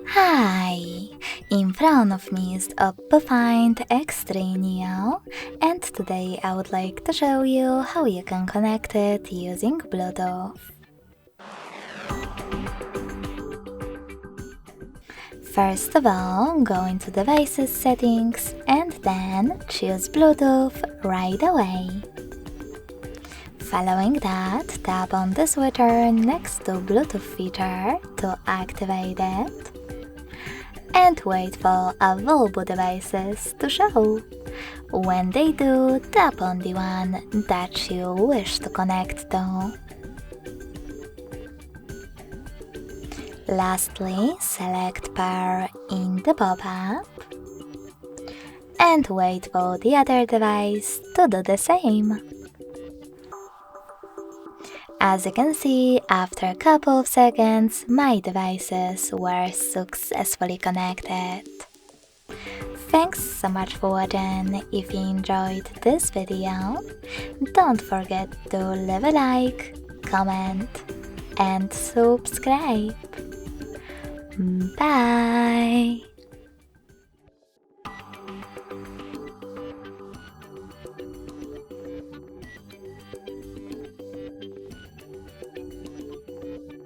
Hi! In front of me is OPPO Find X3 Neo, and today I would like to show you how you can connect it using Bluetooth. First of all, go into Devices Settings and then choose Bluetooth right away. Following that, tap on the switcher next to Bluetooth feature to activate it. And wait for available devices to show. When they do, tap on the one that you wish to connect to. Lastly, select Pair in the pop-up and wait for the other device to do the same. As you can see, after a couple of seconds, my devices were successfully connected. Thanks so much for watching. If you enjoyed this video, don't forget to leave a like, comment, and subscribe. Bye!